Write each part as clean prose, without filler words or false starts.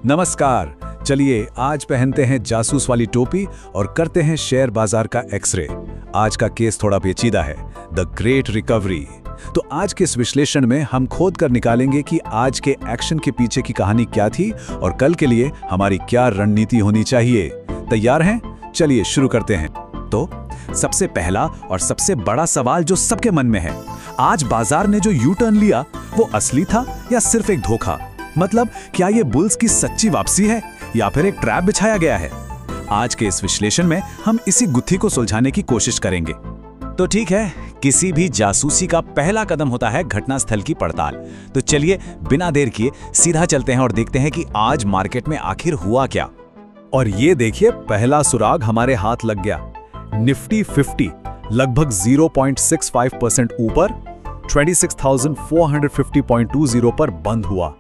नमस्कार। चलिए आज पहनते हैं जासूस वाली टोपी और करते हैं शेयर बाजार का एक्सरे। आज का केस थोड़ा पेचीदा है, द ग्रेट रिकवरी। तो आज के इस विश्लेषण में हम खोद कर निकालेंगे कि आज के एक्शन के पीछे की कहानी क्या थी और कल के लिए हमारी क्या रणनीति होनी चाहिए। तैयार हैं? चलिए शुरू करते हैं। तो सबसे पहला और सबसे बड़ा सवाल जो सबके मन में है, आज बाजार ने जो यू टर्न लिया वो असली था या सिर्फ एक धोखा? मतलब क्या ये बुल्स की सच्ची वापसी है या फिर एक ट्रैप बिछाया गया है? आज के इस विश्लेषण में हम इसी गुत्थी को सुलझाने की कोशिश करेंगे। तो ठीक है, किसी भी जासूसी का पहला कदम होता है घटनास्थल की पड़ताल। तो चलिए बिना देर किए सीधा चलते हैं और देखते हैं कि आज मार्केट में आखिर हुआ क्या। और ये देखिए, पहला सुराग हमारे हाथ लग गया। निफ्टी 50 लगभग 0.65% ऊपर 26,450.20 पर बंद हुआ।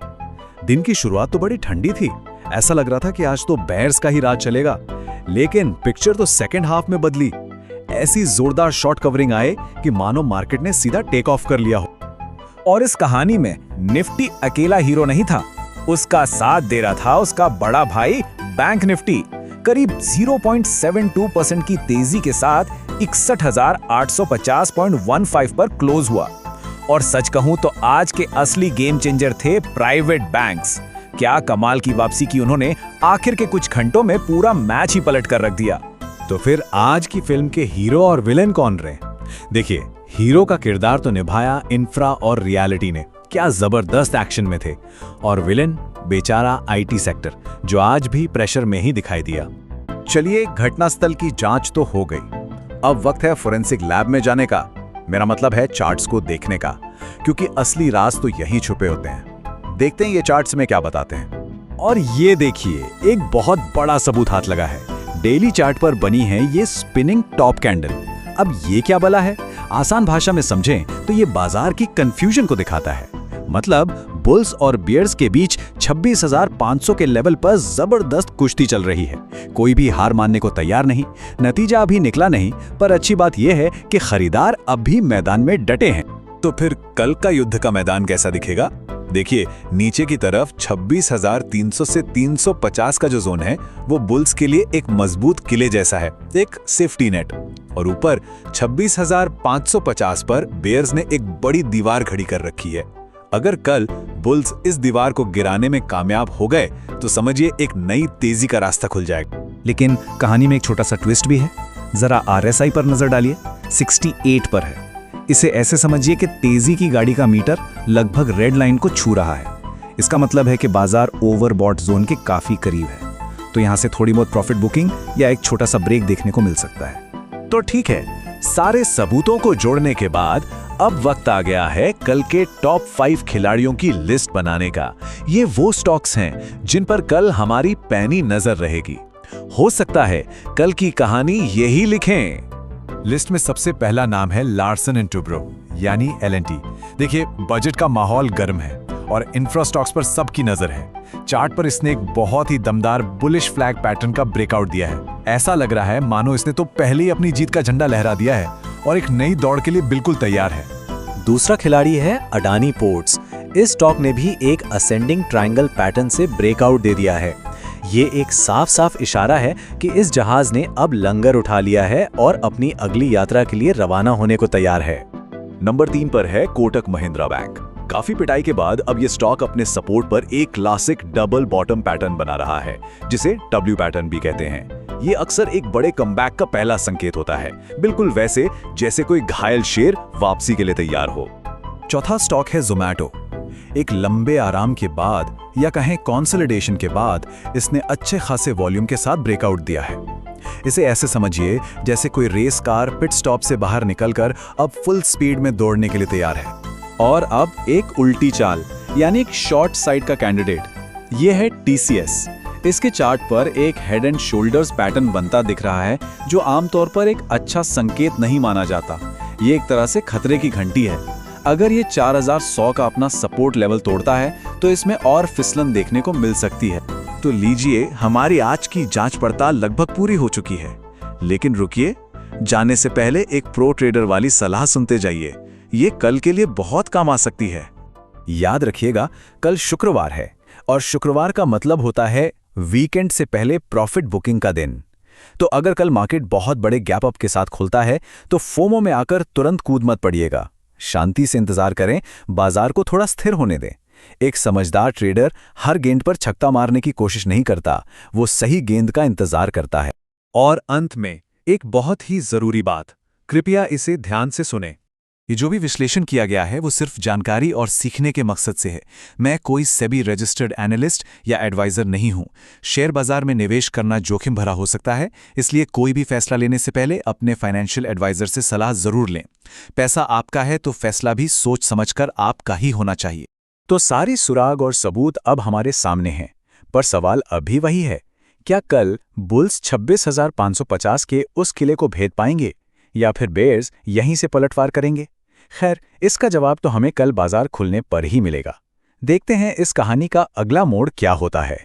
दिन की शुरुआत तो बड़ी ठंडी थी, ऐसा लग रहा था कि आज तो बेयर्स का ही राज चलेगा। लेकिन पिक्चर तो सेकेंड हाफ में बदली। ऐसी जोरदार शॉर्ट कवरिंग आए कि मानो मार्केट ने सीधा टेक ऑफ कर लिया हो। और इस कहानी में निफ्टी अकेला हीरो नहीं था, उसका साथ दे रहा था उसका बड़ा भाई बैंक निफ्टी। करीब 0.72% की तेजी के साथ 61,850.15 पर क्लोज हुआ। और सच कहूं तो आज के असली गेम चेंजर थे प्राइवेट बैंक्स। क्या कमाल की वापसी की उन्होंने, आखिर के कुछ घंटों में पूरा मैच ही पलट कर रख दिया। तो फिर आज की फिल्म के हीरो और विलेन कौन रहे? देखिए, हीरो का किरदार तो निभाया इंफ्रा और रियलिटी ने, क्या जबरदस्त एक्शन में थे। और विलेन बेचारा आईटी सेक्टर, जो आज भी प्रेशर में ही दिखाई दिया। चलिए, घटनास्थल की जांच तो हो गई, अब वक्त है फोरेंसिक लैब में जाने का। मेरा मतलब है चार्ट्स को देखने का, क्योंकि असली राज तो यहीं छुपे होते हैं। देखते हैं ये चार्ट्स में क्या बताते हैं। और ये देखिए, एक बहुत बड़ा सबूत हाथ लगा है। डेली चार्ट पर बनी है ये स्पिनिंग टॉप कैंडल। अब ये क्या बला है? आसान भाषा में समझें तो ये बाजार की कंफ्यूजन को दिखाता है। मतलब बुल्स और बियर्स के बीच 26,500 के लेवल पर जबरदस्त कुश्ती चल रही है। कोई भी हार मानने को तैयार नहीं। नतीजा अभी निकला नहीं, पर अच्छी बात यह है कि खरीदार अब भी मैदान में डटे हैं। तो फिर कल का युद्ध का मैदान कैसा दिखेगा? देखिए, नीचे की तरफ 26,300 से 350 का जो जोन है वो बुल्स के लिए एक मजबूत किले जैसा है, एक सेफ्टी नेट। और ऊपर 26,550 पर बेयर्स ने एक बड़ी दीवार खड़ी कर रखी है। अगर कल बुल्स इस दीवार को गिराने में कामयाब हो गए तो समझिए एक नई तेजी का रास्ता खुल जाएगा। लेकिन कहानी में एक छोटा सा ट्विस्ट भी है। जरा आरएसआई पर नजर डालिए, 68 पर है। इसे ऐसे समझिए कि तेजी की गाड़ी का मीटर लगभग रेड लाइन को छू रहा है। इसका मतलब है कि बाजार ओवरबॉट जोन के काफी करीब है। तो यहां से थोड़ी बहुत प्रॉफिट बुकिंग या एक छोटा सा ब्रेक देखने को मिल सकता है। तो ठीक है, सारे सबूतों को जोड़ने के बाद अब वक्त आ गया है कल के टॉप 5 खिलाड़ियों की लिस्ट बनाने का। ये वो स्टॉक्स हैं जिन पर कल हमारी पैनी नजर रहेगी। हो सकता है कल की कहानी यही लिखें। लिस्ट में सबसे पहला नाम है लार्सन एंड टुब्रो, यानी एलएनटी। देखिए, बजट का माहौल गर्म है और इंफ्रा स्टॉक्स पर सबकी नजर है। चार्ट पर इसने एक बहुत ही दमदार बुलिश फ्लैग पैटर्न का ब्रेकआउट दिया है। ऐसा लग रहा है मानो इसने तो पहले ही अपनी जीत का झंडा लहरा दिया है और एक नई दौड़ के लिए बिल्कुल तैयार है। दूसरा खिलाड़ी है अडानी पोर्ट्स। इस स्टॉक ने भी एक असेंडिंग ट्रायंगल पैटर्न से ब्रेकआउट दे दिया है। ये एक साफ इशारा है कि इस जहाज ने अब लंगर उठा लिया है और अपनी अगली यात्रा के लिए रवाना होने को तैयार है। नंबर 3 पर है कोटक महिंद्रा बैंक। काफी पिटाई के बाद अब ये स्टॉक अपने सपोर्ट पर एक क्लासिक डबल बॉटम पैटर्न बना रहा है, जिसे डब्ल्यू पैटर्न भी कहते हैं। ये अक्सर एक बड़े कमबैक का पहला संकेत होता है, बिल्कुल वैसे जैसे कोई घायल शेर वापसी के लिए तैयार हो। चौथा स्टॉक है जोमैटो। एक लंबे आराम के बाद या कहें कंसोलिडेशन के बाद इसने अच्छे खासे वॉल्यूम के साथ ब्रेकआउट दिया है। इसे ऐसे समझिए जैसे कोई रेस कार पिट स्टॉप से बाहर निकलकर अब फुल स्पीड में दौड़ने के लिए तैयार है। और अब एक उल्टी चाल, यानी एक शॉर्ट साइड का कैंडिडेट। ये है टीसीएस। इसके चार्ट पर एक हेड एंड शोल्डर्स पैटर्न बनता दिख रहा है, जो आमतौर पर एक अच्छा संकेत नहीं माना जाता। ये एक तरह से खतरे की घंटी है। अगर ये 4100 का अपना सपोर्ट लेवल तोड़ता है तो इसमें और फिसलन देखने को मिल सकती है। तो लीजिए, हमारी आज की जांच पड़ताल लगभग पूरी हो चुकी है। लेकिन रुकिए, जाने से पहले एक प्रो ट्रेडर वाली सलाह सुनते जाइए। ये कल के लिए बहुत काम आ सकती है। याद रखिएगा, कल शुक्रवार है और शुक्रवार का मतलब होता है वीकेंड से पहले प्रॉफिट बुकिंग का दिन। तो अगर कल मार्केट बहुत बड़े गैप अप के साथ खुलता है तो फोमो में आकर तुरंत कूद मत पड़िएगा। शांति से इंतजार करें, बाजार को थोड़ा स्थिर होने दें। एक समझदार ट्रेडर हर गेंद पर छक्का मारने की कोशिश नहीं करता, वो सही गेंद का इंतजार करता है। और अंत में एक बहुत ही जरूरी बात, कृपया इसे ध्यान से सुने। ये जो भी विश्लेषण किया गया है वो सिर्फ जानकारी और सीखने के मकसद से है। मैं कोई सेबी रजिस्टर्ड एनालिस्ट या एडवाइजर नहीं हूं। शेयर बाजार में निवेश करना जोखिम भरा हो सकता है, इसलिए कोई भी फैसला लेने से पहले अपने फाइनेंशियल एडवाइजर से सलाह जरूर लें। पैसा आपका है तो फैसला भी सोच समझकर आपका ही होना चाहिए। तो सारी सुराग और सबूत अब हमारे सामने हैं, पर सवाल अभी वही है, क्या कल बुल्स 26,550 के उस किले को भेद पाएंगे या फिर बेयर्स यहीं से पलटवार करेंगे? खैर, इसका जवाब तो हमें कल बाजार खुलने पर ही मिलेगा। देखते हैं इस कहानी का अगला मोड़ क्या होता है।